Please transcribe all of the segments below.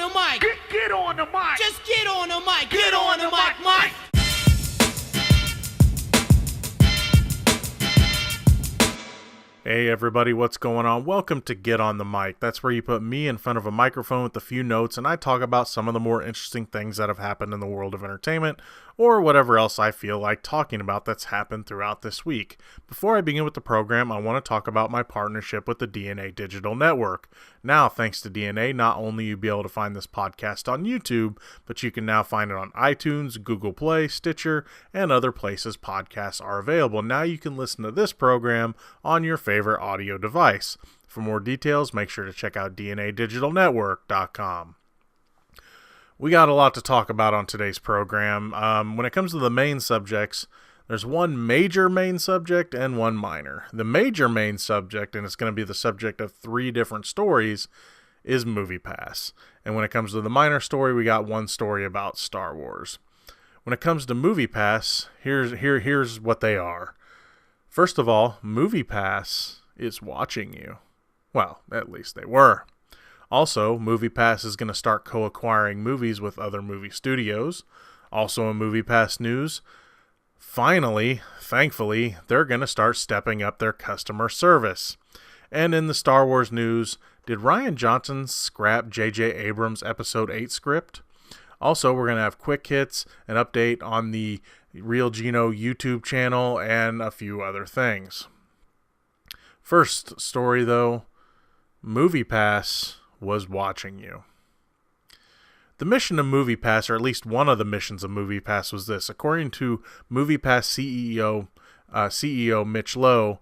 the mic. Get on the mic. Just get on the mic. Get on the mic, Mike. Hey everybody, what's going on? Welcome to Get on the Mic. That's where you put me in front of a microphone with a few notes and I talk about some of the more interesting things that have happened in the world of entertainment or whatever else I feel like talking about that's happened throughout this week. Before I begin with the program, I want to talk about my partnership with the DNA Digital Network. Now, thanks to DNA, not only you'll be able to find this podcast on YouTube, but you can now find it on iTunes, Google Play, Stitcher, and other places podcasts are available. Now you can listen to this program on your favorite audio device. For more details, make sure to check out DNADigitalNetwork.com. We got a lot to talk about on today's program. When it comes to the main subjects, there's one major main subject and one minor. The major main subject, and it's going to be the subject of 3 different stories, is MoviePass. And when it comes to the minor story, we got one story about Star Wars. When it comes to MoviePass, here's what they are. First of all, MoviePass is watching you. Well, at least they were. Also, MoviePass is going to start co-acquiring movies with other movie studios. Also in MoviePass news, finally, thankfully, they're going to start stepping up their customer service. And in the Star Wars news, did Rian Johnson scrap J.J. Abrams' Episode 8 script? Also, we're going to have quick hits, an update on the Reel Geno YouTube channel, and a few other things. First story, though, MoviePass was watching you. The mission of MoviePass, or at least one of the missions of MoviePass, was this. According to MoviePass CEO Mitch Lowe,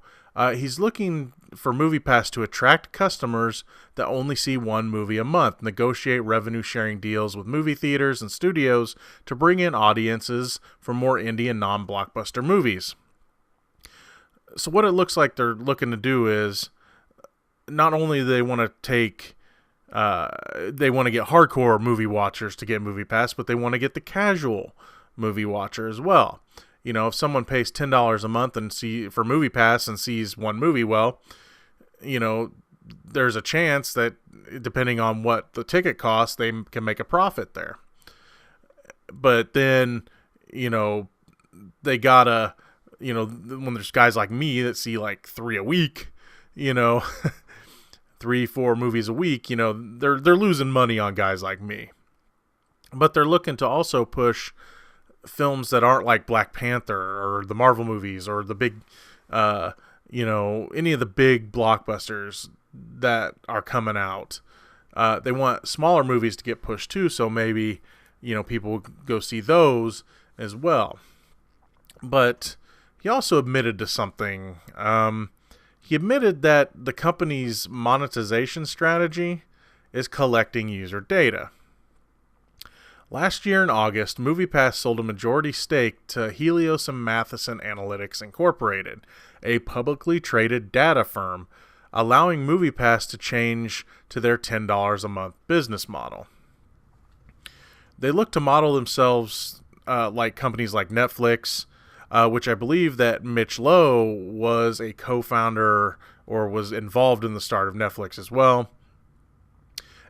he's looking for MoviePass to attract customers that only see one movie a month, negotiate revenue-sharing deals with movie theaters and studios to bring in audiences for more indie and non-blockbuster movies. So what it looks like they're looking to do is, not only do they want to take they want to get hardcore movie watchers to get MoviePass, but they want to get the casual movie watcher as well. You know, if someone pays $10 a month and for MoviePass and sees one movie, well, you know, there's a chance that depending on what the ticket costs, they can make a profit there. But then, you know, they gotta, you know, when there's guys like me that see like 3 a week, you know, 3-4 movies a week, you know, they're losing money on guys like me. But they're looking to also push films that aren't like Black Panther or the Marvel movies or the big, you know, any of the big blockbusters that are coming out. They want smaller movies to get pushed too, so maybe, you know, people will go see those as well. But he also admitted to something. He admitted that the company's monetization strategy is collecting user data. Last year in August, MoviePass sold a majority stake to Helios and Matheson Analytics Incorporated, a publicly traded data firm, allowing MoviePass to change to their $10 a month business model. They look to model themselves like companies like Netflix, which I believe that Mitch Lowe was a co-founder or was involved in the start of Netflix as well.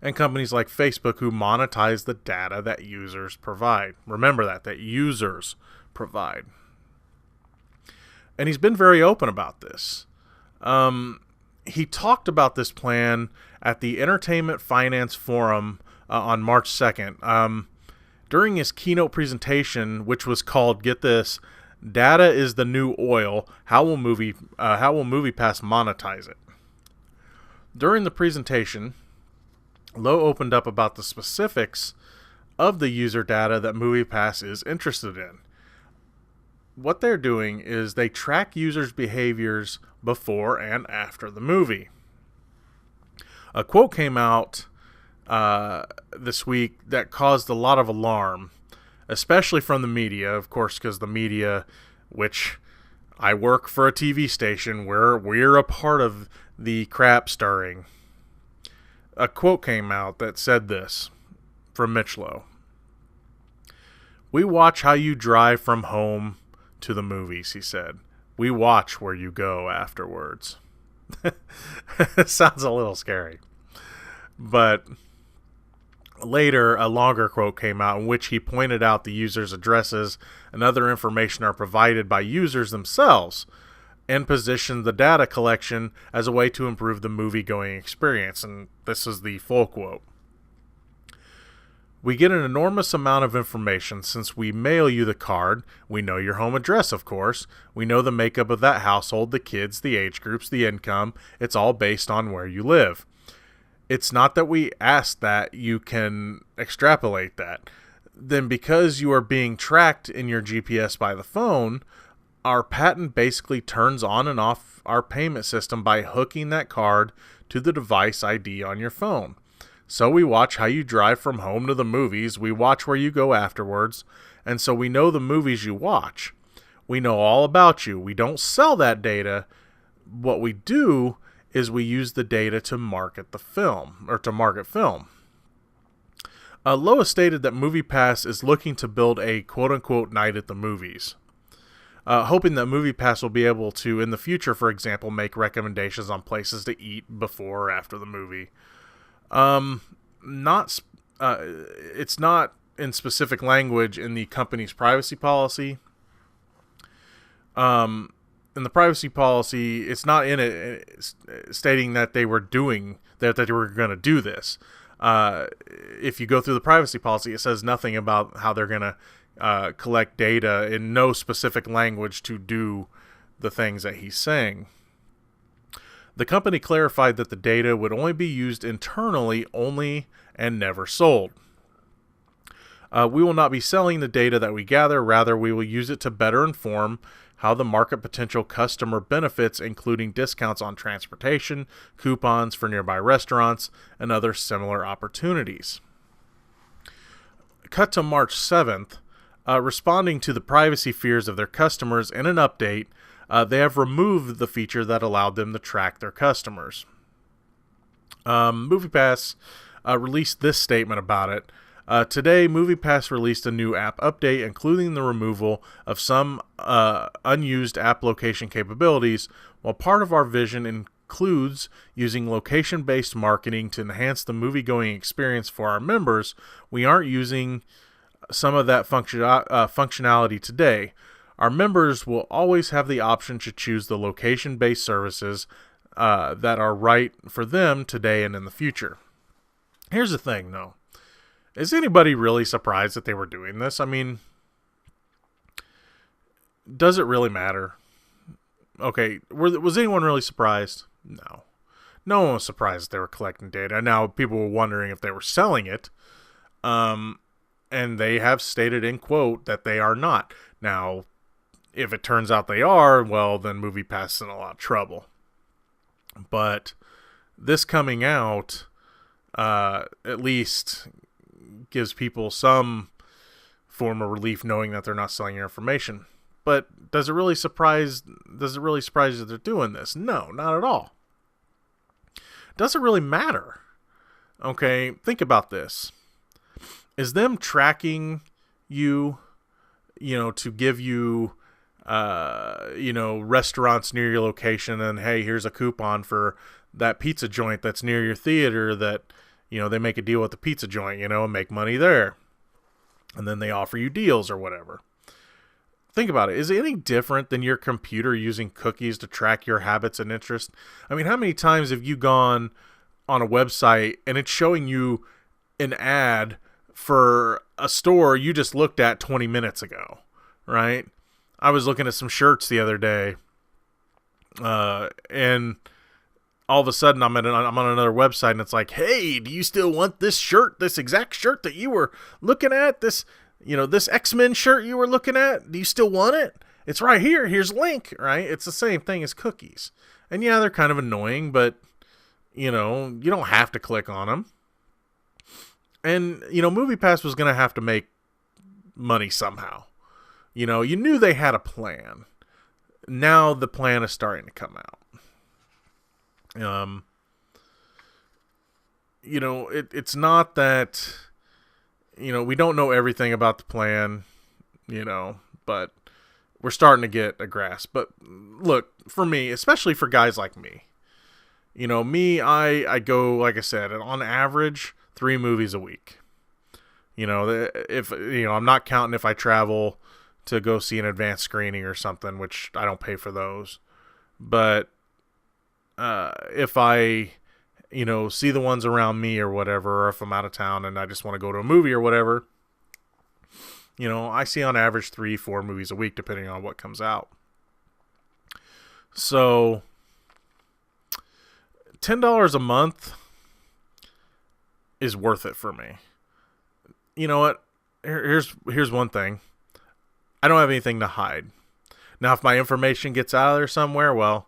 And companies like Facebook who monetize the data that users provide. Remember that users provide. And he's been very open about this. He talked about this plan at the Entertainment Finance Forum on March 2nd. During his keynote presentation, which was called, get this, Data is the New Oil. How will MoviePass monetize it? During the presentation, Lowe opened up about the specifics of the user data that MoviePass is interested in. What they're doing is they track users' behaviors before and after the movie. A quote came out this week that caused a lot of alarm, especially from the media, of course, because the media, which I work for a TV station where we're a part of the crap stirring. A quote came out that said this from Mitch Lowe. "We watch how you drive from home to the movies," he said. "We watch where you go afterwards." It sounds a little scary. But Later, a longer quote came out in which he pointed out the users' addresses and other information are provided by users themselves, and positioned the data collection as a way to improve the movie-going experience. And this is the full quote. We get an enormous amount of information since we mail you the card. We know your home address, of course. We know the makeup of that household, the kids, the age groups, the income. It's all based on where you live. It's not that we ask that you can extrapolate that. Then because you are being tracked in your GPS by the phone, our patent basically turns on and off our payment system by hooking that card to the device ID on your phone. So we watch how you drive from home to the movies, we watch where you go afterwards, and so we know the movies you watch. We know all about you. We don't sell that data. What we do is we use the data to market the film, or to market film. Lois stated that MoviePass is looking to build a quote-unquote night at the movies. Hoping that MoviePass will be able to, in the future, for example, make recommendations on places to eat before or after the movie. It's not in specific language in the company's privacy policy. In the privacy policy, it's not in it stating that they were doing that they were going to do this. If you go through the privacy policy, it says nothing about how they're going to collect data in no specific language to do the things that he's saying. The company clarified that the data would only be used internally only and never sold. We will not be selling the data that we gather. Rather, we will use it to better inform how the market potential customer benefits, including discounts on transportation, coupons for nearby restaurants, and other similar opportunities. Cut to March 7th. Responding to the privacy fears of their customers in an update, they have removed the feature that allowed them to track their customers. MoviePass released this statement about it. Today, MoviePass released a new app update, including the removal of some unused app location capabilities. While part of our vision includes using location-based marketing to enhance the movie-going experience for our members, we aren't using some of that functionality today. Our members will always have the option to choose the location-based services that are right for them today and in the future. Here's the thing, though. Is anybody really surprised that they were doing this? I mean, does it really matter? Okay, was anyone really surprised? No. No one was surprised that they were collecting data. Now, people were wondering if they were selling it. And they have stated in quote that they are not. Now, if it turns out they are, well, then MoviePass is in a lot of trouble. But this coming out, at least gives people some form of relief knowing that they're not selling your information. But does it really surprise you that they're doing this? No, not at all. Does it really matter? Okay, think about this. Is them tracking you, to give you, restaurants near your location and, hey, here's a coupon for that pizza joint that's near your theater that, they make a deal with the pizza joint, and make money there. And then they offer you deals or whatever. Think about it. Is it any different than your computer using cookies to track your habits and interests? I mean, how many times have you gone on a website and it's showing you an ad for a store you just looked at 20 minutes ago, right? I was looking at some shirts the other day, and all of a sudden I'm on another website and it's like, hey, do you still want this shirt, this exact shirt that you were looking at, this X-Men shirt you were looking at? Do you still want it? It's right here. Here's a link, right? It's the same thing as cookies. And yeah, they're kind of annoying, but you don't have to click on them. And, MoviePass was going to have to make money somehow. You knew they had a plan. Now the plan is starting to come out. It's not that, we don't know everything about the plan, but we're starting to get a grasp. But look, for me, especially for guys like me, I go, like I said, on average, 3 movies a week. If I'm not counting if I travel to go see an advanced screening or something, which I don't pay for those. But if I, see the ones around me or whatever, or if I'm out of town and I just want to go to a movie or whatever, I see on average 3-4 movies a week, depending on what comes out. So $10 a month is worth it for me. You know what? Here's one thing. I don't have anything to hide. Now, if my information gets out of there somewhere, well,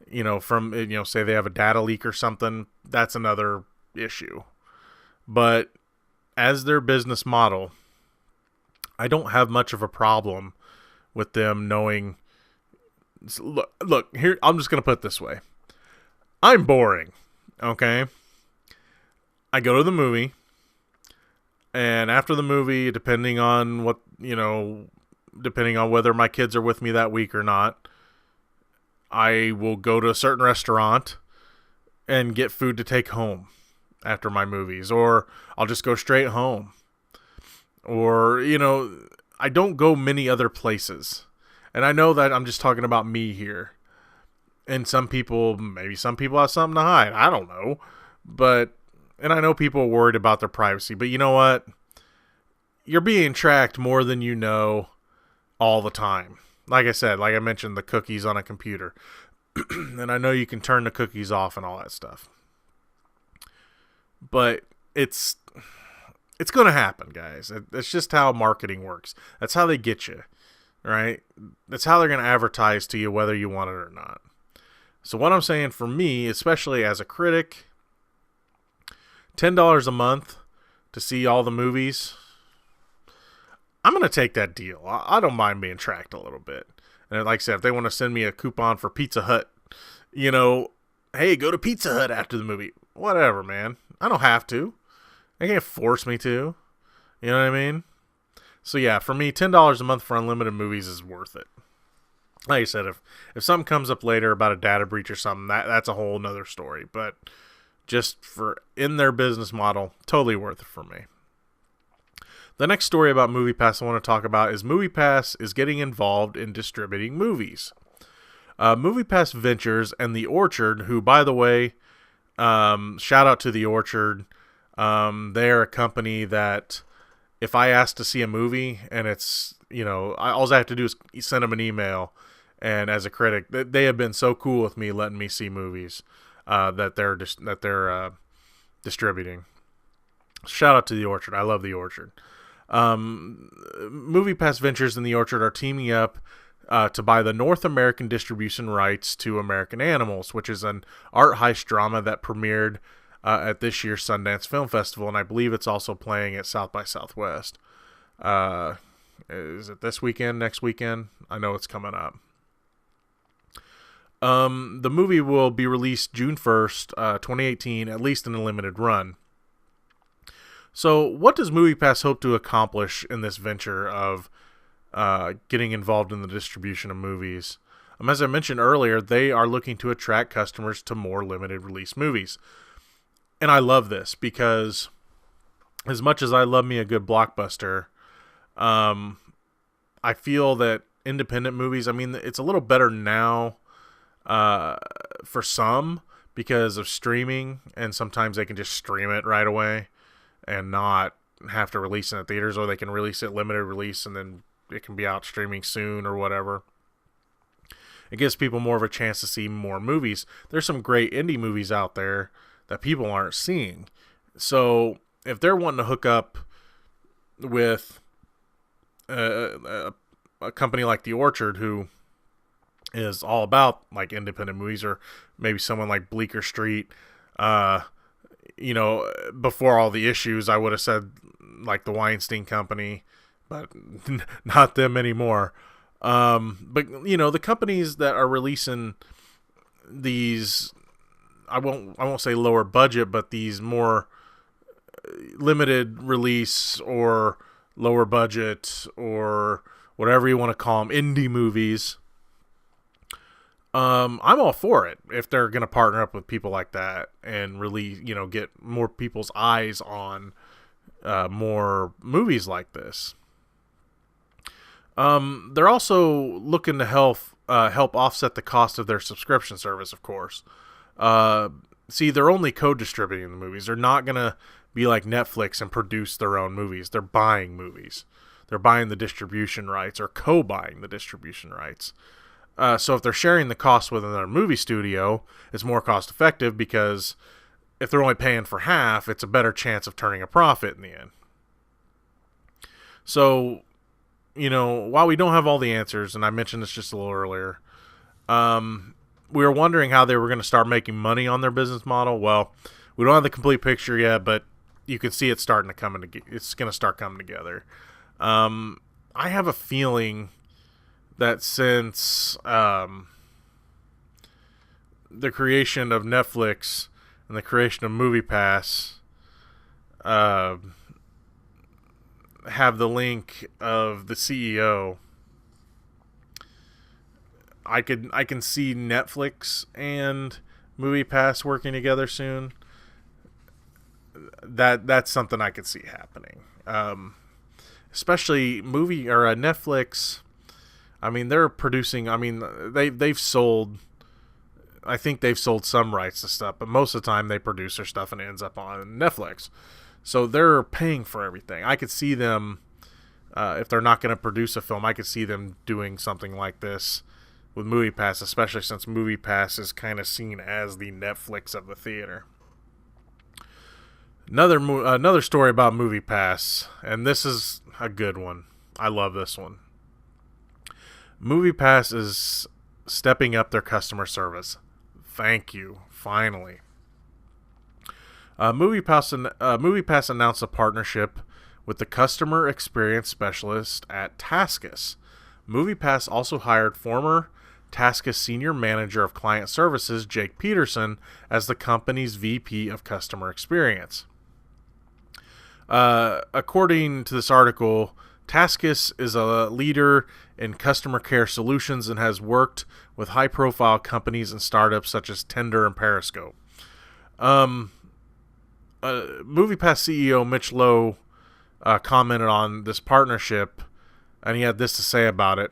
say they have a data leak or something, that's another issue. But as their business model, I don't have much of a problem with them knowing. Look, here, I'm just going to put it this way. I'm boring, okay? I go to the movie, and after the movie, depending on whether my kids are with me that week or not, I will go to a certain restaurant and get food to take home after my movies, or I'll just go straight home. Or, I don't go many other places. And I know that I'm just talking about me here. And maybe some people have something to hide. I don't know. And I know people are worried about their privacy. But you know what? You're being tracked more than you know all the time. Like I mentioned, the cookies on a computer. And I know you can turn the cookies off and all that stuff. But it's going to happen, guys. It's just how marketing works. That's how they get you, right? That's how they're going to advertise to you whether you want it or not. So what I'm saying for me, especially as a critic, $10 a month to see all the movies, I'm going to take that deal. I don't mind being tracked a little bit. And like I said, if they want to send me a coupon for Pizza Hut, hey, go to Pizza Hut after the movie. Whatever, man. I don't have to. They can't force me to. You know what I mean? So yeah, for me, $10 a month for unlimited movies is worth it. Like I said, if something comes up later about a data breach or something, that's a whole nother story. But just in their business model, totally worth it for me. The next story about MoviePass I want to talk about is MoviePass is getting involved in distributing movies. MoviePass Ventures and The Orchard, who, by the way, shout out to The Orchard. They're a company that if I ask to see a movie and it's, all I have to do is send them an email. And as a critic, they have been so cool with me letting me see movies that they're distributing. Shout out to The Orchard. I love The Orchard. MoviePass Ventures and The Orchard are teaming up to buy the North American distribution rights to American Animals, which is an art heist drama that premiered at this year's Sundance Film Festival, and I believe it's also playing at South by Southwest. Is it this weekend, next weekend? I know it's coming up. The movie will be released June 1st, 2018, at least in a limited run. So what does MoviePass hope to accomplish in this venture of getting involved in the distribution of movies? As I mentioned earlier, they are looking to attract customers to more limited release movies. And I love this because as much as I love me a good blockbuster, I feel that independent movies, it's a little better now for some because of streaming, and sometimes they can just stream it right away and not have to release it in the theaters, or they can release it limited release and then it can be out streaming soon or whatever. It gives people more of a chance to see more movies. There's some great indie movies out there that people aren't seeing. So if they're wanting to hook up with a company like The Orchard, who is all about like independent movies, or maybe someone like Bleecker Street, before all the issues, I would have said like the Weinstein Company, but not them anymore. But the companies that are releasing these, I won't say lower budget, but these more limited release or lower budget or whatever you want to call them, indie movies. I'm all for it if they're going to partner up with people like that and really, get more people's eyes on more movies like this. They're also looking to help offset the cost of their subscription service, of course. See, they're only co-distributing the movies. They're not going to be like Netflix and produce their own movies. They're buying movies. They're buying the distribution rights or co-buying the distribution rights. So if they're sharing the cost with another movie studio, it's more cost effective because if they're only paying for half, it's a better chance of turning a profit in the end. So, while we don't have all the answers, and I mentioned this just a little earlier, we were wondering how they were going to start making money on their business model. Well, we don't have the complete picture yet, but you can see it's starting to come into. It's going to start coming together. I have a feeling that since the creation of Netflix and the creation of MoviePass have the link of the CEO, I can see Netflix and MoviePass working together soon. That's something I could see happening. Especially Netflix. I mean, they're producing. I mean, they've sold. I think they've sold some rights to stuff, but most of the time they produce their stuff and it ends up on Netflix. So they're paying for everything. I could see them, if they're not going to produce a film, I could see them doing something like this with MoviePass, especially since MoviePass is kind of seen as the Netflix of the theater. Another story about MoviePass, and this is a good one. I love this one. MoviePass is stepping up their customer service. Thank you, finally. MoviePass announced a partnership with the customer experience specialist at Taskus. MoviePass also hired former Taskus senior manager of client services, Jake Peterson, as the company's VP of customer experience. According to this article, Taskus is a leader in customer care solutions and has worked with high-profile companies and startups such as Tinder and Periscope. MoviePass CEO Mitch Lowe commented on this partnership, and he had this to say about it.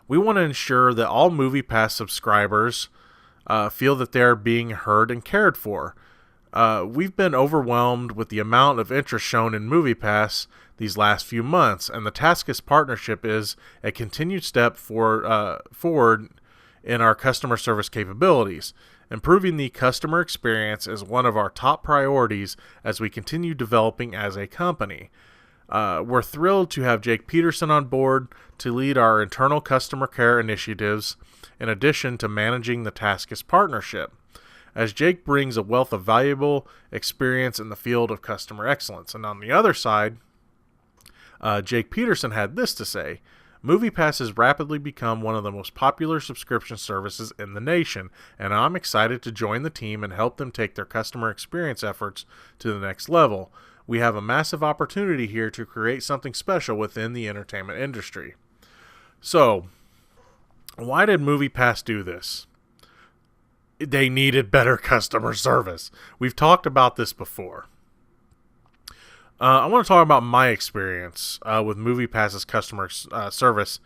We want to ensure that all MoviePass subscribers feel that they are being heard and cared for. We've been overwhelmed with the amount of interest shown in MoviePass these last few months, and the Taskus partnership is a continued step forward in our customer service capabilities. Improving the customer experience is one of our top priorities as we continue developing as a company. We're thrilled to have Jake Peterson on board to lead our internal customer care initiatives, in addition to managing the Taskus partnership, as Jake brings a wealth of valuable experience in the field of customer excellence. And on the other side, Jake Peterson had this to say: MoviePass has rapidly become one of the most popular subscription services in the nation, and I'm excited to join the team and help them take their customer experience efforts to the next level. We have a massive opportunity here to create something special within the entertainment industry. So, why did MoviePass do this? They needed better customer service. We've talked about this before. I want to talk about my experience with MoviePass's customer service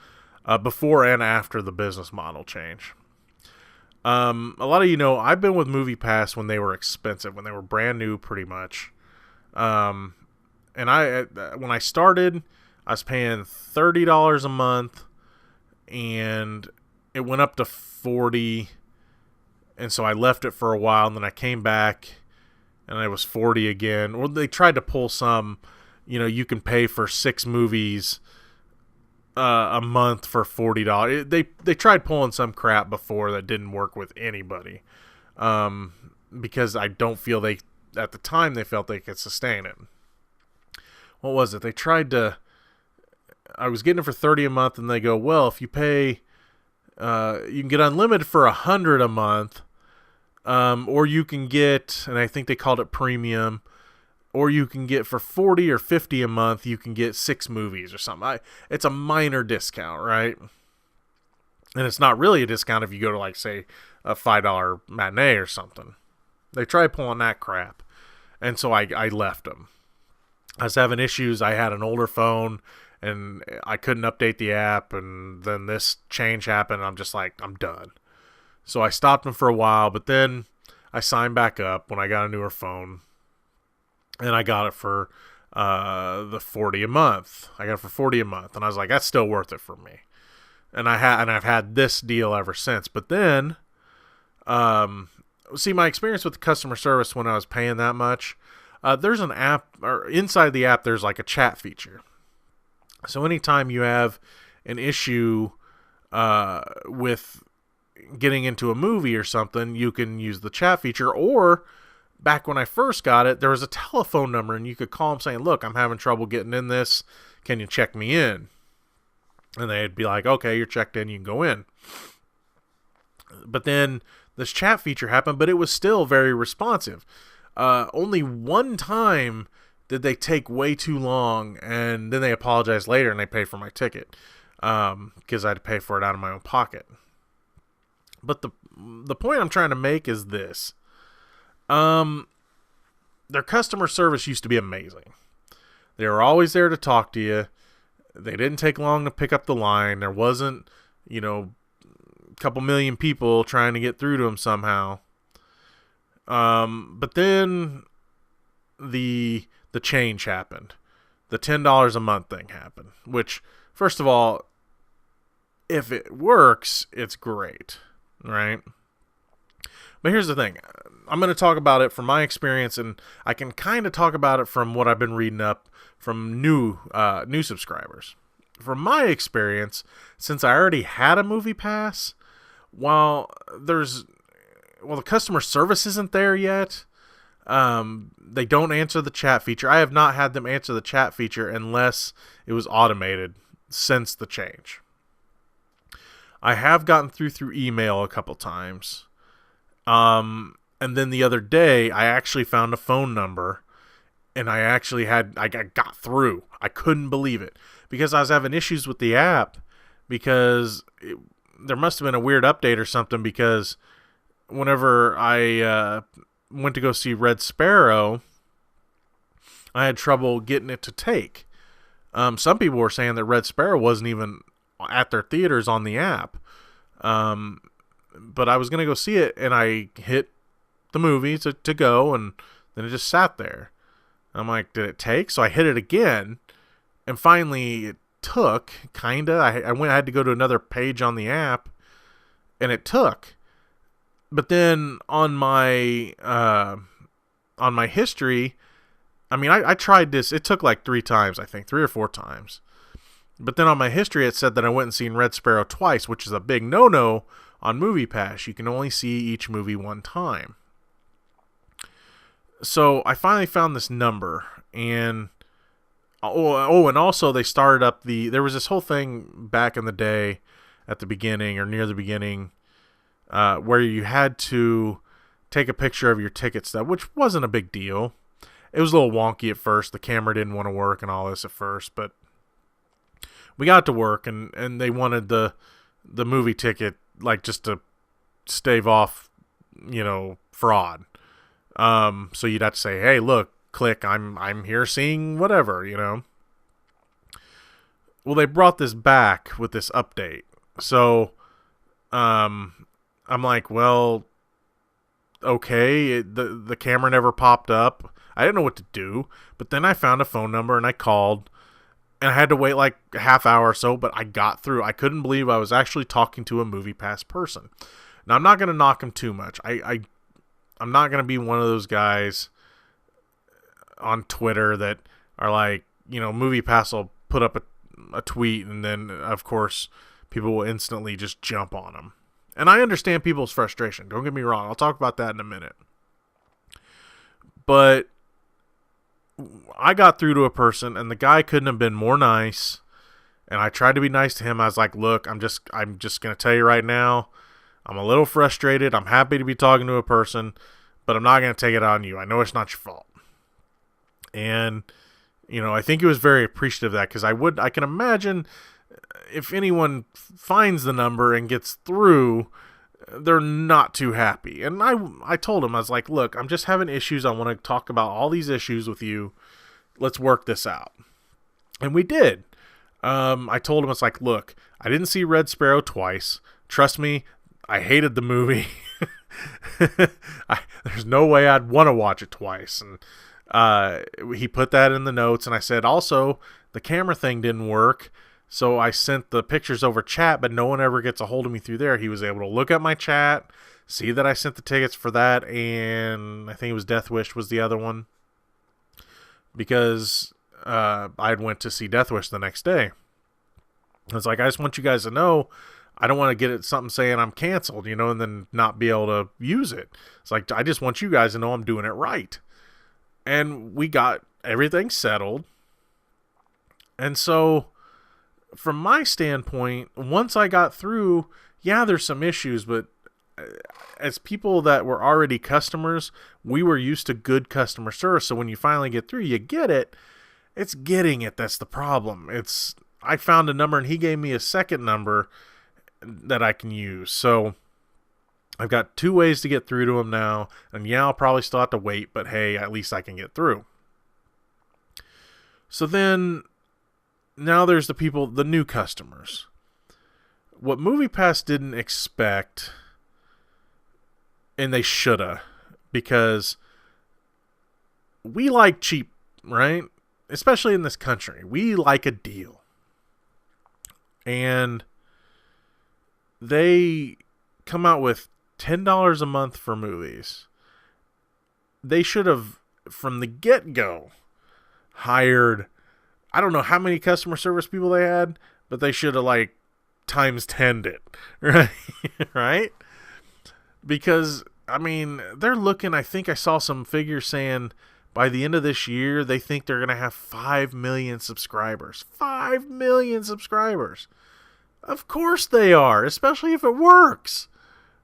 before and after the business model change. A lot of you know I've been with MoviePass when they were expensive, when they were brand new pretty much. And when I started, I was paying $30 a month, and it went up to $40, and so I left it for a while, and then I came back, and it was $40 again. Well, they tried to pull some, you can pay for 6 movies a month for $40. They tried pulling some crap before that didn't work with anybody, because I don't feel at the time they felt they could sustain it. What was it? I was getting it for $30 a month, and they go, well, if you pay, you can get unlimited for $100 a month, or you can get, and I think they called it premium, or you can get for $40 or $50 a month, you can get 6 movies or something. It's a minor discount, right? And it's not really a discount if you go to, like, say, a $5 matinee or something. They tried pulling that crap, and so I left them. I was having issues. I had an older phone and I couldn't update the app, and then this change happened. I'm just like, I'm done. So I stopped them for a while, but then I signed back up when I got a newer phone, and I got it for the $40 a month. I got it for $40 a month, and I was like, that's still worth it for me. And I've had this deal ever since. But then, see, my experience with the customer service when I was paying that much, there's an app, or inside the app, there's like a chat feature. So anytime you have an issue with getting into a movie or something, you can use the chat feature. Or back when I first got it, there was a telephone number, and you could call them saying, look, I'm having trouble getting in this. Can you check me in? And they'd be like, okay, you're checked in, you can go in. But then this chat feature happened, but it was still very responsive. Only one time did they take way too long, and then they apologized later, and they paid for my ticket because I had to pay for it out of my own pocket. But the point I'm trying to make is this. Their customer service used to be amazing. They were always there to talk to you. They didn't take long to pick up the line. There wasn't, a couple million people trying to get through to them somehow. But then the change happened. The $10 a month thing happened. Which, first of all, if it works, it's great, right? But here's the thing. I'm going to talk about it from my experience, and I can kind of talk about it from what I've been reading up from new subscribers. From my experience, since I already had a MoviePass, while the customer service isn't there yet, they don't answer the chat feature. I have not had them answer the chat feature unless it was automated since the change. I have gotten through email a couple times. And then the other day, I actually found a phone number, and I got through. I couldn't believe it because I was having issues with the app because there must have been a weird update or something, because whenever I went to go see Red Sparrow, I had trouble getting it to take. Some people were saying that Red Sparrow wasn't even at their theaters on the app. But I was going to go see it, and I hit the movie to go, and then it just sat there. I'm like, did it take? So I hit it again, and finally it took, kind of. I had to go to another page on the app, and it took. But then on my history, I tried this. It took like 3 times, I think, 3 or 4 times. But then on my history, it said that I went and seen Red Sparrow twice, which is a big no-no on MoviePass. You can only see each movie one time. So I finally found this number, and and also they started up there was this whole thing back in the day at the beginning or near the beginning where you had to take a picture of your ticket stub, which wasn't a big deal. It was a little wonky at first. The camera didn't want to work and all this at first, but we got to work, and they wanted the movie ticket, like, just to stave off, fraud. So you'd have to say, hey, look, click, I'm here seeing whatever, Well, they brought this back with this update. So, I'm like, well, okay, the camera never popped up. I didn't know what to do, but then I found a phone number, and I called, and I had to wait like a half hour or so, but I got through. I couldn't believe I was actually talking to a MoviePass person. Now, I'm not going to knock them too much. I'm not going to be one of those guys on Twitter that are like, MoviePass will put up a tweet, and then, of course, people will instantly just jump on them. And I understand people's frustration. Don't get me wrong. I'll talk about that in a minute. But I got through to a person, and the guy couldn't have been more nice. And I tried to be nice to him. I was like, look, I'm just going to tell you right now, I'm a little frustrated. I'm happy to be talking to a person, but I'm not going to take it on you. I know it's not your fault. And, I think he was very appreciative of that, because I can imagine if anyone finds the number and gets through, they're not too happy. And I told him, I was like, look, I'm just having issues. I want to talk about all these issues with you. Let's work this out. And we did. I told him, it's like, look, I didn't see Red Sparrow twice. Trust me, I hated the movie. There's no way I'd want to watch it twice. And he put that in the notes, and I said, also, the camera thing didn't work, so I sent the pictures over chat, but no one ever gets a hold of me through there. He was able to look at my chat, see that I sent the tickets for that, and I think it was Death Wish was the other one, because I went to see Death Wish the next day. I was like, I just want you guys to know, I don't want to get something saying I'm canceled, and then not be able to use it. It's like, I just want you guys to know I'm doing it right. And we got everything settled. And so, from my standpoint, once I got through, yeah, there's some issues, but as people that were already customers, we were used to good customer service. So when you finally get through, you get it. It's getting it that's the problem. I found a number, and he gave me a second number that I can use. So I've got 2 ways to get through to him now. And yeah, I'll probably still have to wait, but hey, at least I can get through. So then, now there's the new customers. What MoviePass didn't expect, and they shoulda, because we like cheap, right? Especially in this country. We like a deal. And they come out with $10 a month for movies. They should have, from the get-go, hired, I don't know how many customer service people they had, but they should have times 10'd it, right? Right? Because, they're looking, I think I saw some figures saying by the end of this year, they think they're going to have 5 million subscribers. 5 million subscribers. Of course they are, especially if it works,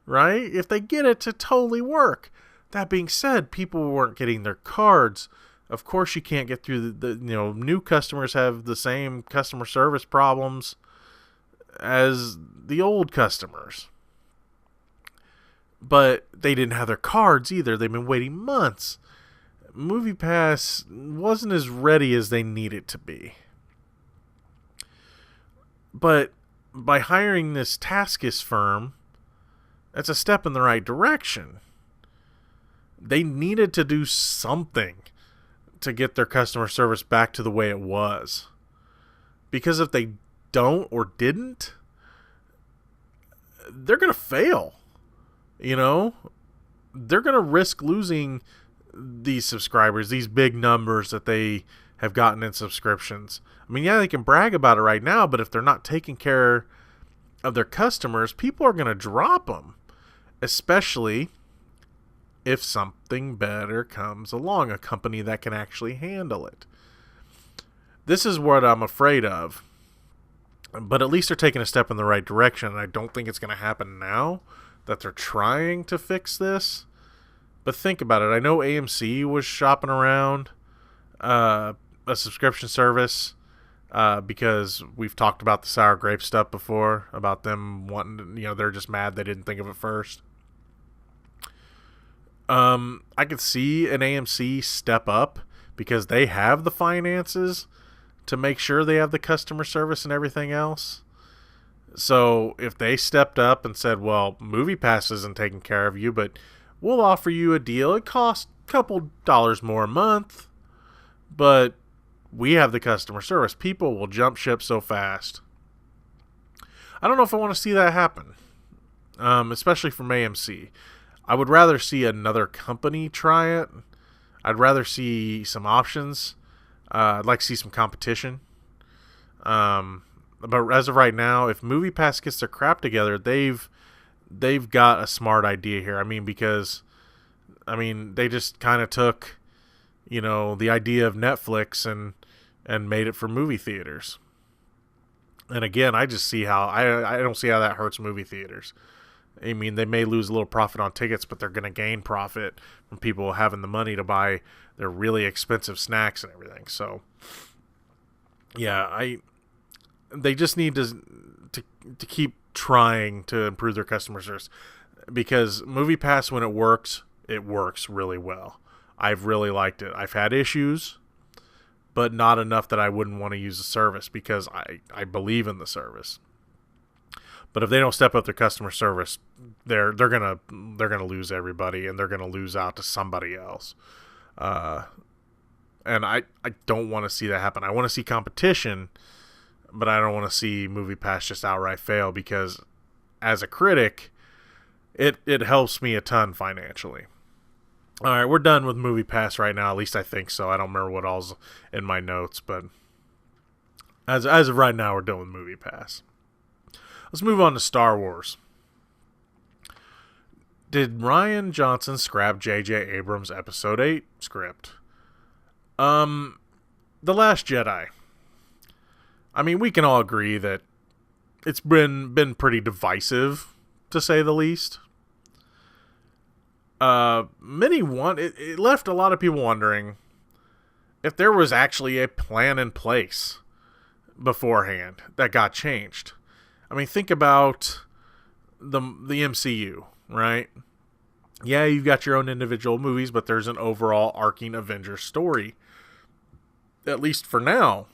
right? If they get it to totally work. That being said, people weren't getting their cards. Of course you can't get through the new customers have the same customer service problems as the old customers. But they didn't have their cards either. They've been waiting months. MoviePass wasn't as ready as they needed to be. But by hiring this Taskus firm, that's a step in the right direction. They needed to do something to get their customer service back to the way it was. Because if they don't or didn't, they're going to fail. They're going to risk losing these subscribers, these big numbers that they have gotten in subscriptions. Yeah, they can brag about it right now, but if they're not taking care of their customers, people are going to drop them, especially if something better comes along, a company that can actually handle it. This is what I'm afraid of, but at least they're taking a step in the right direction, and I don't think it's going to happen now that they're trying to fix this. But think about it. I know AMC was shopping around a subscription service because we've talked about the sour grape stuff before, about them wanting to, they're just mad they didn't think of it first. I could see an AMC step up because they have the finances to make sure they have the customer service and everything else. So if they stepped up and said, well, MoviePass isn't taking care of you, but we'll offer you a deal. It costs a couple dollars more a month, but we have the customer service. People will jump ship so fast. I don't know if I want to see that happen, especially from AMC. I would rather see another company try it. I'd rather see some options. I'd like to see some competition. But as of right now, if MoviePass gets their crap together, they've got a smart idea here. Because they just kind of took, the idea of Netflix and made it for movie theaters. And again, I just see how I don't see how that hurts movie theaters. They may lose a little profit on tickets, but they're going to gain profit from people having the money to buy their really expensive snacks and everything. So, yeah, they just need to keep trying to improve their customer service, because MoviePass, when it works really well. I've really liked it. I've had issues, but not enough that I wouldn't want to use the service because I believe in the service. But if they don't step up their customer service, they're gonna lose everybody, and they're gonna lose out to somebody else. And I don't want to see that happen. I want to see competition, but I don't want to see MoviePass just outright fail, because as a critic, it helps me a ton financially. All right, we're done with MoviePass right now. At least I think so. I don't remember what all's in my notes, but as of right now, we're done with MoviePass. Let's move on to Star Wars. Did Rian Johnson scrap J.J. Abrams' Episode 8 script? The Last Jedi. I mean, we can all agree that it's been pretty divisive, to say the least. It left a lot of people wondering if there was actually a plan in place beforehand that got changed. I mean, think about the MCU, right? Yeah, you've got your own individual movies, but there's an overall arcing Avengers story, at least for now,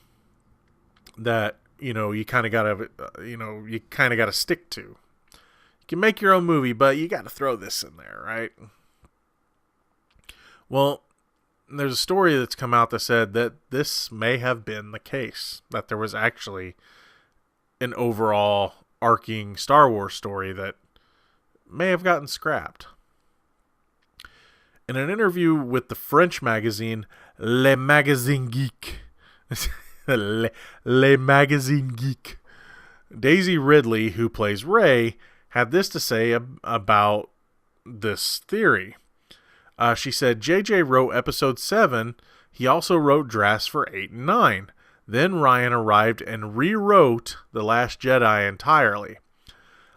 that, you kind of gotta stick to. You can make your own movie, but you got to throw this in there, right? Well, there's a story that's come out that said that this may have been the case, that there was actually an overall arcing Star Wars story that may have gotten scrapped. In an interview with the French magazine Le Magazine Geek, Le Magazine Geek, Daisy Ridley, who plays Rey, had this to say about this theory. She said, JJ wrote Episode 7. He also wrote drafts for 8 and 9. Then Rian arrived and rewrote The Last Jedi entirely.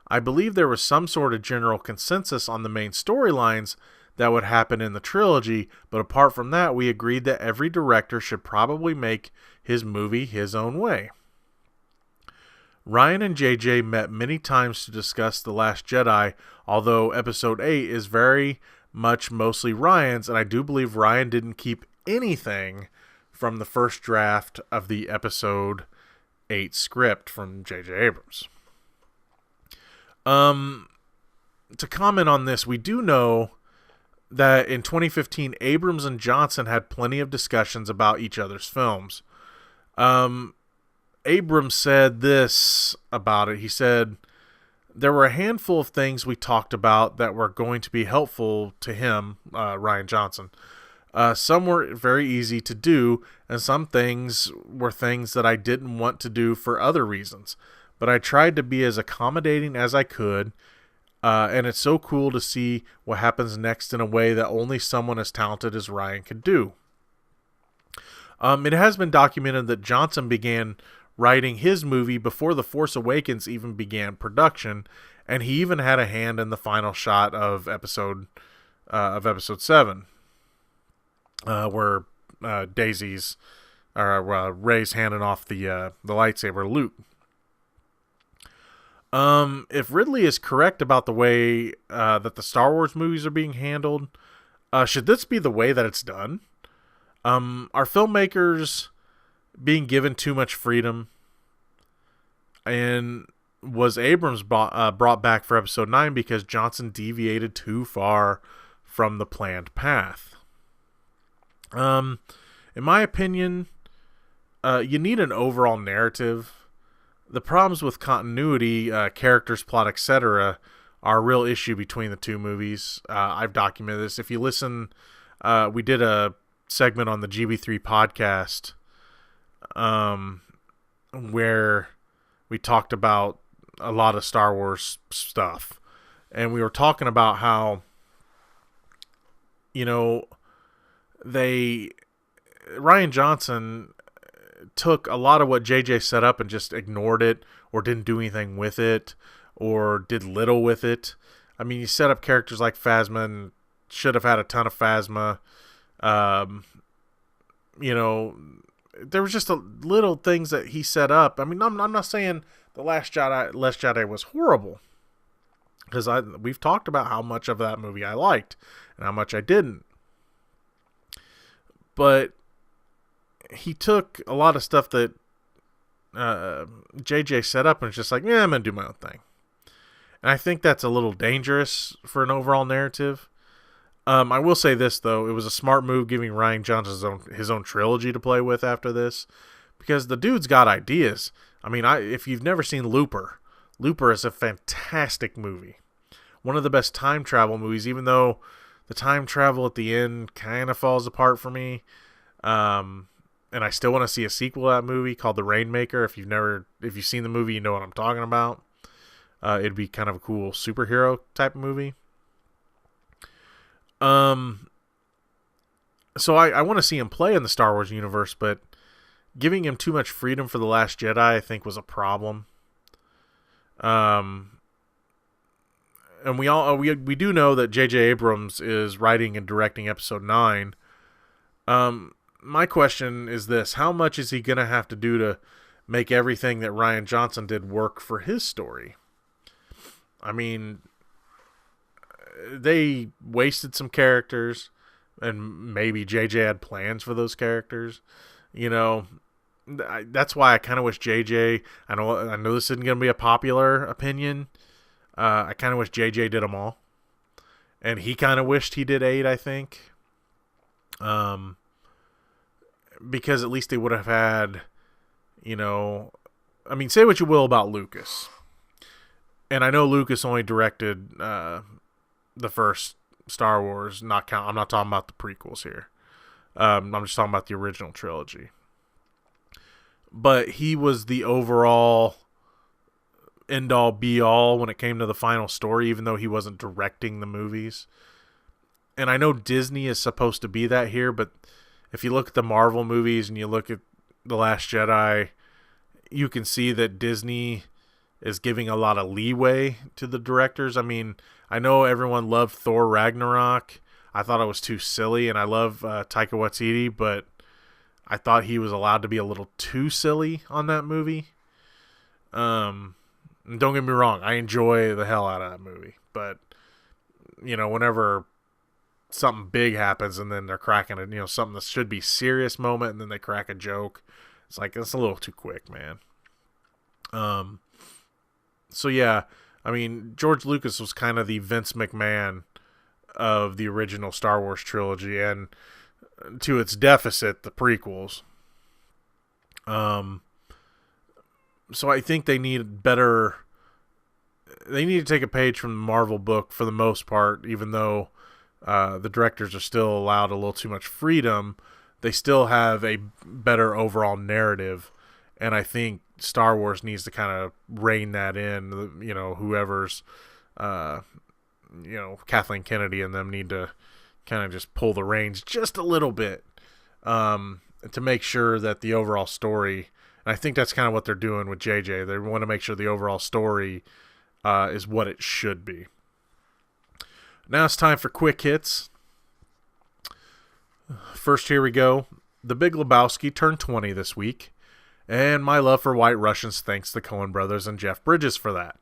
I believe there was some sort of general consensus on the main storylines that would happen in the trilogy, but apart from that, we agreed that every director should probably make his movie his own way. Rian and JJ met many times to discuss The Last Jedi, although Episode 8 is very much mostly Rian's, and I do believe Rian didn't keep anything from the first draft of the Episode 8 script from J.J. Abrams. To comment on this, we do know that in 2015, Abrams and Johnson had plenty of discussions about each other's films. Abrams said this about it. He said, there were a handful of things we talked about that were going to be helpful to him, Rian Johnson. Some were very easy to do, and some things were things that I didn't want to do for other reasons. But I tried to be as accommodating as I could, and it's so cool to see what happens next in a way that only someone as talented as Rian could do. It has been documented that Johnson began writing his movie before The Force Awakens even began production, and he even had a hand in the final shot of episode 7, where Rey's handing off the lightsaber to Luke. If Ridley is correct about the way that the Star Wars movies are being handled, should this be the way that it's done? Are filmmakers being given too much freedom? And was Abrams brought back for Episode 9 because Johnson deviated too far from the planned path? In my opinion, you need an overall narrative. The problems with continuity, characters, plot, etc. are a real issue between the two movies. I've documented this. If you listen, we did a segment on the GB3 podcast where we talked about a lot of Star Wars stuff. And we were talking about how, Rian Johnson took a lot of what JJ set up and just ignored it, or didn't do anything with it, or did little with it. I mean, you set up characters like Phasma and should have had a ton of Phasma. There was just a little things that he set up. I mean, I'm not saying The Last Jedi was horrible, because we've talked about how much of that movie I liked and how much I didn't. But he took a lot of stuff that JJ set up and was just like, yeah, I'm going to do my own thing. And I think that's a little dangerous for an overall narrative. I will say this, though. It was a smart move giving Rian Johnson his own trilogy to play with after this, because the dude's got ideas. I mean, if you've never seen Looper, Looper is a fantastic movie. One of the best time travel movies, even though the time travel at the end kind of falls apart for me. And I still want to see a sequel to that movie called The Rainmaker. If you've seen the movie, you know what I'm talking about. It'd be kind of a cool superhero type of movie. So I want to see him play in the Star Wars universe, but giving him too much freedom for The Last Jedi, I think, was a problem. And we do know that J.J. Abrams is writing and directing Episode 9. My question is this: how much is he gonna have to do to make everything that Rian Johnson did work for his story? I mean, they wasted some characters, and maybe JJ had plans for those characters. You know, that's why I kind of wish JJ. I know this isn't going to be a popular opinion. I kind of wish JJ did them all, and he kind of wished he did 8. I think, because at least they would have had, you know, I mean, say what you will about Lucas. And I know Lucas only directed the first Star Wars. I'm not talking about the prequels here. I'm just talking about the original trilogy. But he was the overall end-all, be-all when it came to the final story, even though he wasn't directing the movies. And I know Disney is supposed to be that here, but if you look at the Marvel movies and you look at The Last Jedi, you can see that Disney is giving a lot of leeway to the directors. I mean, I know everyone loved Thor Ragnarok. I thought it was too silly, and I love Taika Waititi, but I thought he was allowed to be a little too silly on that movie. And don't get me wrong, I enjoy the hell out of that movie, but, you know, whenever something big happens and then they're cracking it, you know, something that should be serious moment and then they crack a joke, it's like, it's a little too quick, man. So yeah, I mean, George Lucas was kind of the Vince McMahon of the original Star Wars trilogy, and to its deficit, the prequels. So I think they need to take a page from the Marvel book for the most part, even though the directors are still allowed a little too much freedom. They still have a better overall narrative, and I think Star Wars needs to kind of rein that in. You know, whoever's, Kathleen Kennedy and them need to kind of just pull the reins just a little bit to make sure that the overall story, and I think that's kind of what they're doing with JJ. They want to make sure the overall story is what it should be. Now it's time for quick hits. First, here we go. The Big Lebowski turned 20 this week, and my love for White Russians thanks the Coen brothers and Jeff Bridges for that.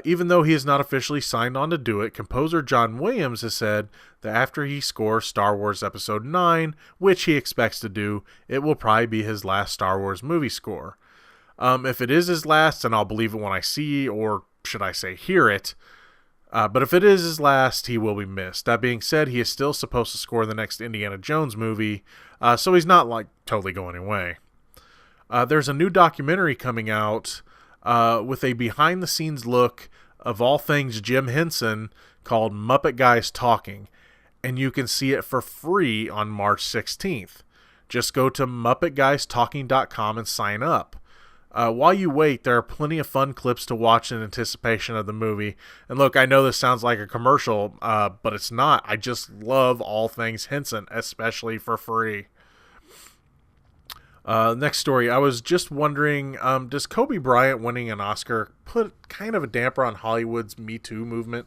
Even though he is not officially signed on to do it, composer John Williams has said that after he scores Star Wars Episode 9, which he expects to do, it will probably be his last Star Wars movie score. If it is his last, and I'll believe it when I see, or should I say hear it, but if it is his last, he will be missed. That being said, he is still supposed to score the next Indiana Jones movie, so he's not like totally going away. There's a new documentary coming out with a behind-the-scenes look of all things Jim Henson called Muppet Guys Talking, and you can see it for free on March 16th. Just go to MuppetGuysTalking.com and sign up. While you wait, there are plenty of fun clips to watch in anticipation of the movie. And look, I know this sounds like a commercial, but it's not. I just love all things Henson, especially for free. Next story. I was just wondering, does Kobe Bryant winning an Oscar put kind of a damper on Hollywood's Me Too movement?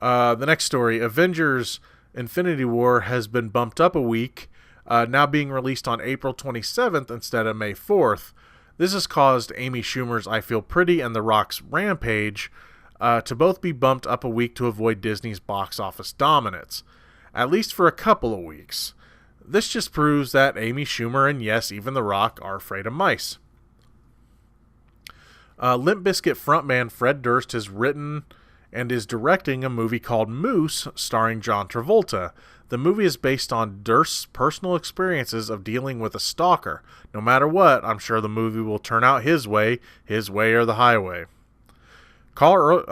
The next story. Avengers Infinity War has been bumped up a week, now being released on April 27th instead of May 4th. This has caused Amy Schumer's I Feel Pretty and The Rock's Rampage to both be bumped up a week to avoid Disney's box office dominance, at least for a couple of weeks. This just proves that Amy Schumer and yes, even The Rock are afraid of mice. Limp Bizkit frontman Fred Durst has written and is directing a movie called Moose starring John Travolta. The movie is based on Durst's personal experiences of dealing with a stalker. No matter what, I'm sure the movie will turn out his way or the highway. Carl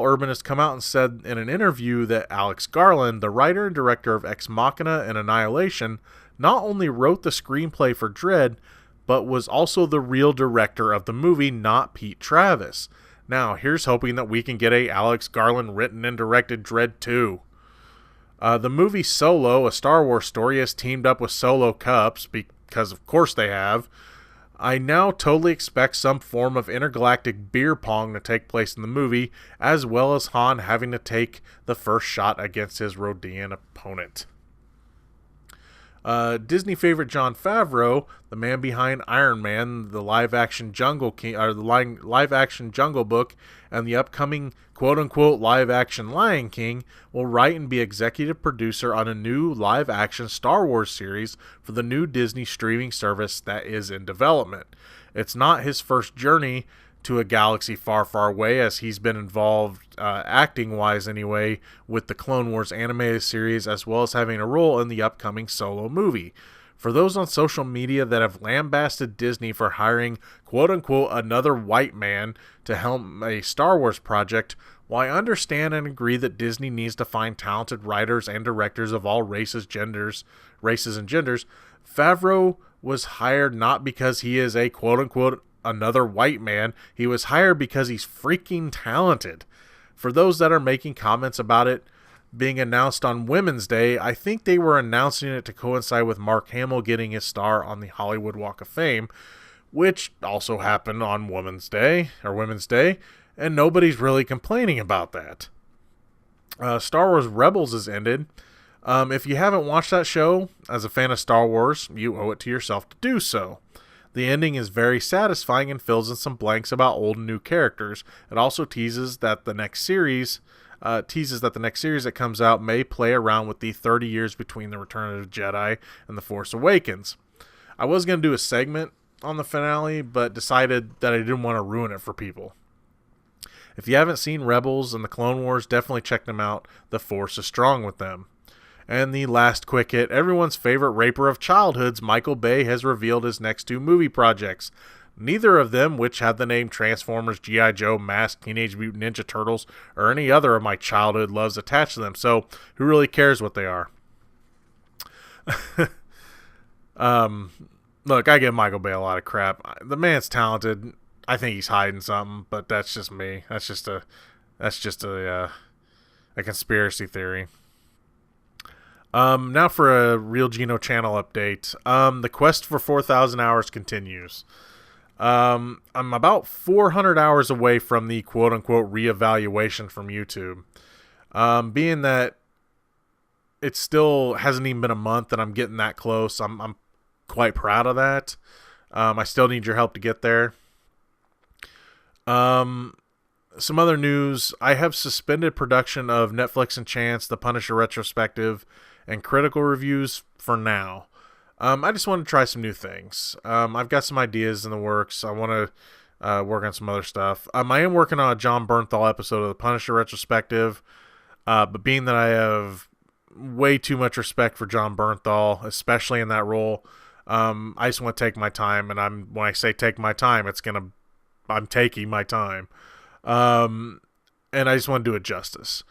Urban has come out and said in an interview that Alex Garland, the writer and director of Ex Machina and Annihilation, not only wrote the screenplay for Dredd, but was also the real director of the movie, not Pete Travis. Now, here's hoping that we can get a Alex Garland written and directed Dredd 2. The movie Solo, a Star Wars story, has teamed up with Solo Cups, because of course they have. I now totally expect some form of intergalactic beer pong to take place in the movie, as well as Han having to take the first shot against his Rodian opponent. Disney favorite Jon Favreau, the man behind Iron Man, the live-action Jungle King, or the live-action Jungle Book, and the upcoming quote-unquote live-action Lion King, will write and be executive producer on a new live-action Star Wars series for the new Disney streaming service that is in development. It's not his first journey to a galaxy far, far away, as he's been involved, acting-wise anyway, with the Clone Wars animated series, as well as having a role in the upcoming Solo movie. For those on social media that have lambasted Disney for hiring quote-unquote another white man to helm a Star Wars project, while I understand and agree that Disney needs to find talented writers and directors of all races and genders, Favreau was hired not because he is a quote-unquote another white man. He was hired because he's freaking talented. For those that are making comments about it being announced on Women's Day, I think they were announcing it to coincide with Mark Hamill getting his star on the Hollywood Walk of Fame, which also happened on Women's Day, and nobody's really complaining about that. Star Wars Rebels has ended. If you haven't watched that show, as a fan of Star Wars, you owe it to yourself to do so. The ending is very satisfying and fills in some blanks about old and new characters. It also teases that the next series that comes out may play around with the 30 years between the Return of the Jedi and The Force Awakens. I was going to do a segment on the finale, but decided that I didn't want to ruin it for people. If you haven't seen Rebels and the Clone Wars, definitely check them out. The Force is strong with them. And the last quick hit, everyone's favorite raper of childhoods, Michael Bay, has revealed his next two movie projects. Neither of them, which have the name Transformers, G.I. Joe, Mask, Teenage Mutant Ninja Turtles, or any other of my childhood loves attached to them, so who really cares what they are? Look, I give Michael Bay a lot of crap. The man's talented. I think he's hiding something, but that's just me. That's just a conspiracy theory. Now for a Reel Geno Channel update. The quest for 4,000 hours continues. I'm about 400 hours away from the quote-unquote reevaluation from YouTube. Being that it still hasn't even been a month and I'm getting that close, I'm quite proud of that. I still need your help to get there. Some other news. I have suspended production of Netflix and Chance, The Punisher retrospective, and critical reviews for now. I just want to try some new things. I've got some ideas in the works. I want to work on some other stuff. I am working on a John Bernthal episode of The Punisher retrospective, but being that I have way too much respect for John Bernthal, especially in that role, I just want to take my time, and when I say take my time, I'm taking my time. And I just want to do it justice.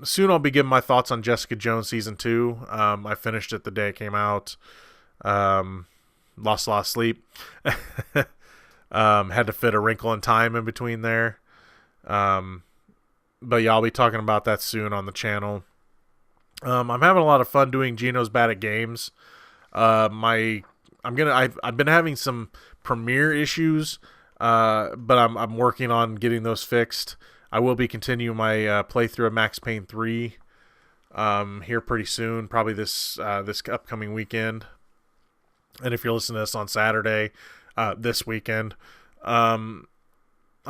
Soon I'll be giving my thoughts on Jessica Jones Season 2. I finished it the day it came out. Lost a lot of sleep. Had to fit a wrinkle in time in between there. But yeah, I'll be talking about that soon on the channel. I'm having a lot of fun doing Geno's Bad at Games. I've been having some Premiere issues, but I'm working on getting those fixed. I will be continuing my playthrough of Max Payne 3 here pretty soon, probably this upcoming weekend. And if you're listening to this on Saturday, this weekend, I'm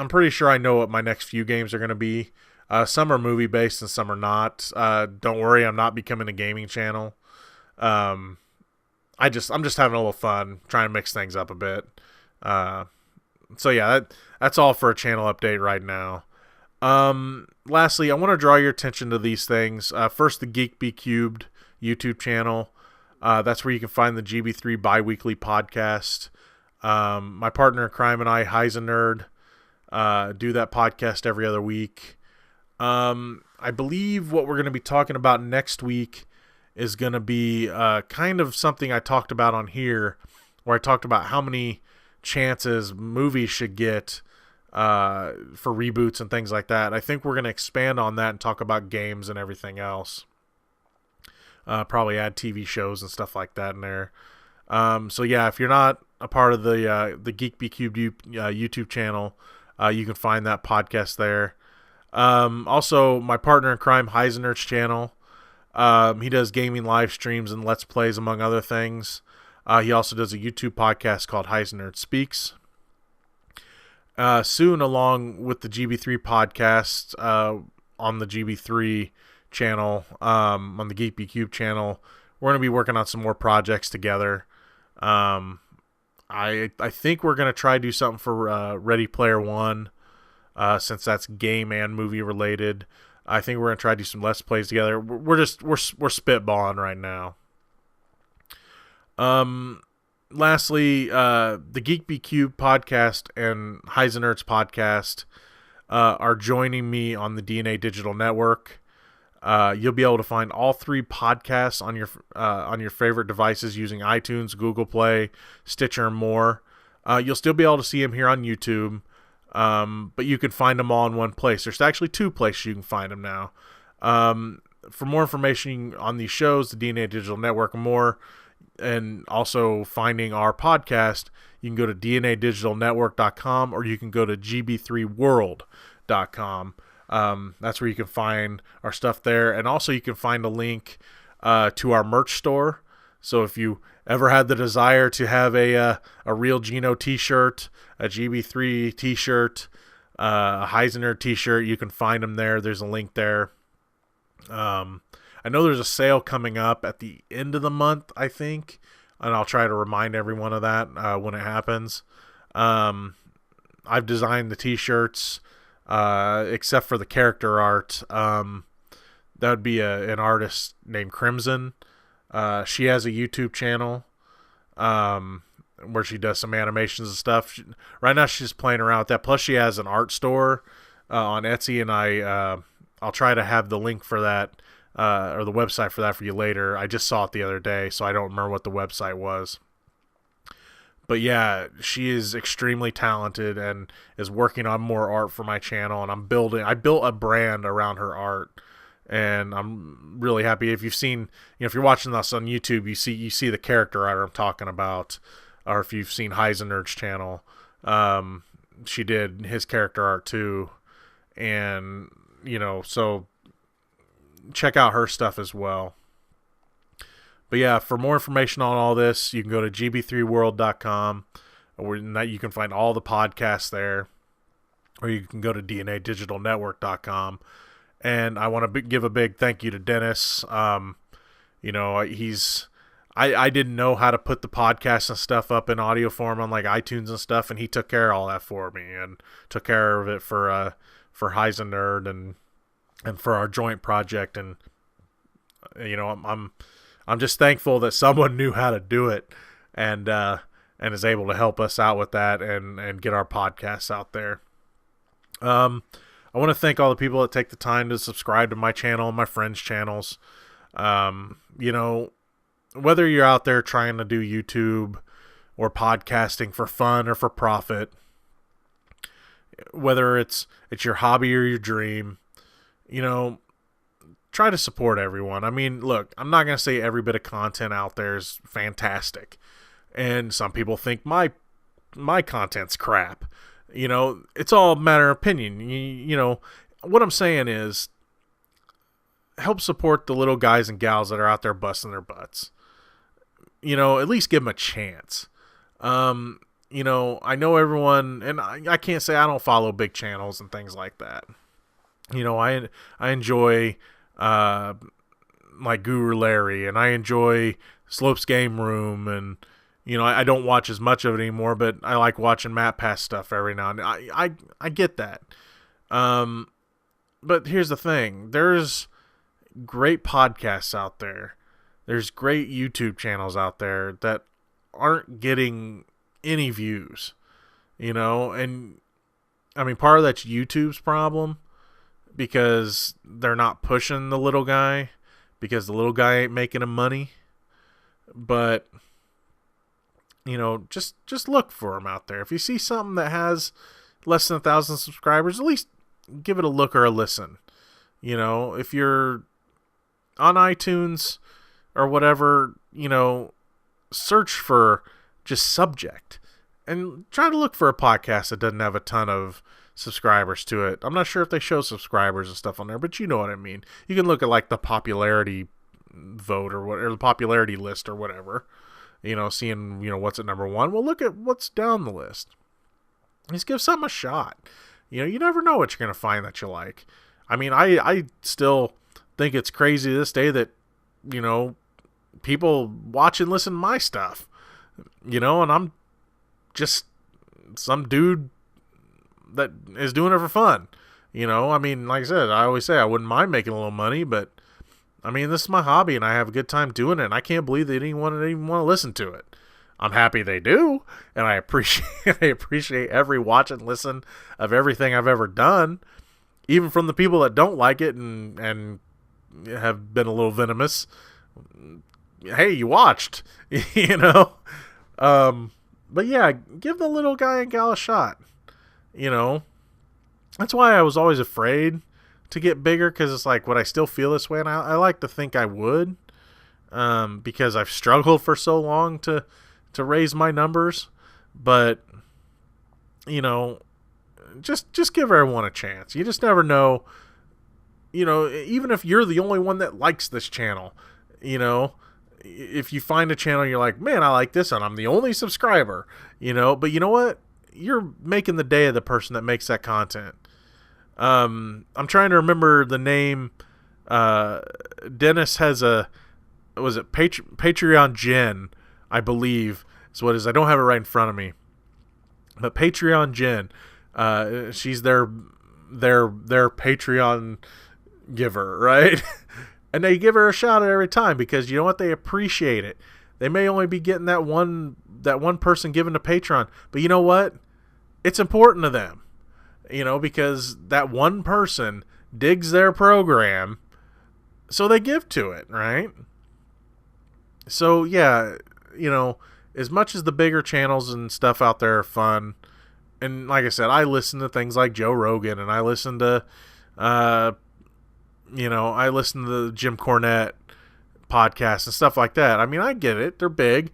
pretty sure I know what my next few games are going to be. Some are movie-based and some are not. Don't worry, I'm not becoming a gaming channel. I'm just having a little fun, trying to mix things up a bit. So yeah, that's all for a channel update right now. Lastly, I want to draw your attention to these things. First, the Geek Be Cubed YouTube channel. That's where you can find the GB3 bi-weekly podcast. My partner in crime and I, Heisenerd, do that podcast every other week. I believe what we're going to be talking about next week is going to be kind of something I talked about on here, where I talked about how many chances movies should get for reboots and things like that. I think we're going to expand on that and talk about games and everything else. Probably add TV shows and stuff like that in there. So yeah, if you're not a part of the Geek Be Cubed YouTube channel, you can find that podcast there. Also, my partner in crime, Heisenerd's channel. He does gaming live streams and Let's Plays, among other things. He also does a YouTube podcast called Heisenerd Speaks. Soon, along with the GB3 podcast on the GB3 channel, on the Geek Be Cube channel, we're going to be working on some more projects together. I think we're going to try to do something for Ready Player One, since that's game and movie related. I think we're going to try to do some Let's Plays together. We're spitballing right now. Lastly, the Geek Be Cube podcast and Heisenerd's podcast are joining me on the DNA Digital Network. You'll be able to find all three podcasts on your favorite devices using iTunes, Google Play, Stitcher, and more. You'll still be able to see them here on YouTube, but you can find them all in one place. There's actually two places you can find them now. For more information on these shows, the DNA Digital Network, and more, and also finding our podcast, you can go to dnadigitalnetwork.com or you can go to gb3world.com. That's where you can find our stuff there. And also you can find a link to our merch store. So if you ever had the desire to have a Reel Geno t-shirt, a GB3 t-shirt, a Heisenerd t-shirt, you can find them there. There's a link there. I know there's a sale coming up at the end of the month, I think, and I'll try to remind everyone of that when it happens. I've designed the t-shirts, except for the character art. That would be an artist named Crimson. She has a YouTube channel where she does some animations and stuff. Right now she's playing around with that. Plus she has an art store on Etsy, and I'll try to have the link for that, or the website for that for you later. I just saw it the other day, so I don't remember what the website was. But yeah, she is extremely talented and is working on more art for my channel, and I built a brand around her art, and I'm really happy. If you've seen, if you're watching us on YouTube, you see the character art I'm talking about, or if you've seen Heisenerd's channel, she did his character art too, and so check out her stuff as well. But yeah, for more information on all this, you can go to gb3world.com, where you can find all the podcasts there, or you can go to dnadigitalnetwork.com. And I want to give a big thank you to Dennis. I didn't know how to put the podcast and stuff up in audio form on like iTunes and stuff, and he took care of all that for me and took care of it for Heisenerd and for our joint project. And I'm just thankful that someone knew how to do it and is able to help us out with that and get our podcasts out there. I want to thank all the people that take the time to subscribe to my channel and my friends' channels. Whether you're out there trying to do YouTube or podcasting for fun or for profit, whether it's your hobby or your dream, try to support everyone. I mean, look, I'm not going to say every bit of content out there is fantastic. And some people think my content's crap. It's all a matter of opinion. What I'm saying is help support the little guys and gals that are out there busting their butts. At least give them a chance. I know everyone, and I can't say I don't follow big channels and things like that. I enjoy like Guru Larry, and I enjoy Slope's Game Room, and I don't watch as much of it anymore, but I like watching MoviePass stuff every now and then. I get that. But here's the thing. There's great podcasts out there. There's great YouTube channels out there that aren't getting any views, and I mean, part of that's YouTube's problem because they're not pushing the little guy because the little guy ain't making him money. But, just look for them out there. If you see something that has less than 1,000 subscribers, at least give it a look or a listen. If you're on iTunes or whatever, search for just subject and try to look for a podcast that doesn't have a ton of subscribers to it. I'm not sure if they show subscribers and stuff on there, but you know what I mean. You can look at like the popularity vote or the popularity list or whatever, seeing, what's at number one. Well, look at what's down the list. Just give something a shot. You never know what you're going to find that you like. I mean, I still think it's crazy this day that, people watch and listen to my stuff, and I'm just some dude that is doing it for fun. I mean, like I said, I always say I wouldn't mind making a little money, but I mean, this is my hobby and I have a good time doing it. And I can't believe they didn't even want to listen to it. I'm happy they do. And I appreciate every watch and listen of everything I've ever done, even from the people that don't like it and have been a little venomous. Hey, you watched, but yeah, give the little guy and gal a shot. That's why I was always afraid to get bigger, because it's like, would I still feel this way? And I like to think I would, because I've struggled for so long to raise my numbers. But just give everyone a chance. You just never know. Even if you're the only one that likes this channel, if you find a channel you're like, man, I like this and I'm the only subscriber, but you know what? You're making the day of the person that makes that content. I'm trying to remember the name. Dennis has Patreon Jen, I believe is what it is. I don't have it right in front of me, but Patreon Jen, she's their Patreon giver, right? And they give her a shout out every time because you know what? They appreciate it. They may only be getting that one person given to Patreon, but you know what? It's important to them, because that one person digs their program, so they give to it, right? So yeah, as much as the bigger channels and stuff out there are fun, and like I said, I listen to things like Joe Rogan, and I listen to I listen to the Jim Cornette podcast and stuff like that. I mean, I get it. They're big.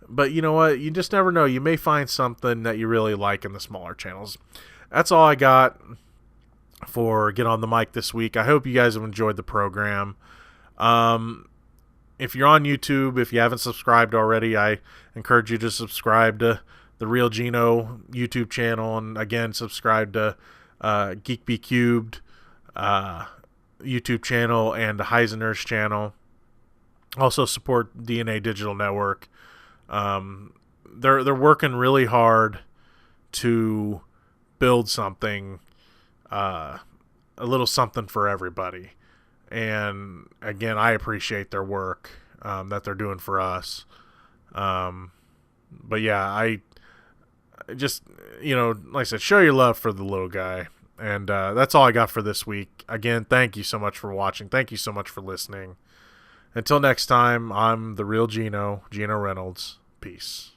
But you know what? You just never know. You may find something that you really like in the smaller channels. That's all I got for Get on the Mic this week. I hope you guys have enjoyed the program. If you're on YouTube, if you haven't subscribed already, I encourage you to subscribe to the Reel Geno YouTube channel. And again, subscribe to Geek Be Cubed YouTube channel and the Heiseners channel. Also support DNA Digital Network. They're working really hard to build something, a little something for everybody. And again, I appreciate their work that they're doing for us. But yeah, I just, like I said, show your love for the little guy. And that's all I got for this week. Again, thank you so much for watching. Thank you so much for listening. Until next time, I'm the Reel Geno Reynolds. Peace.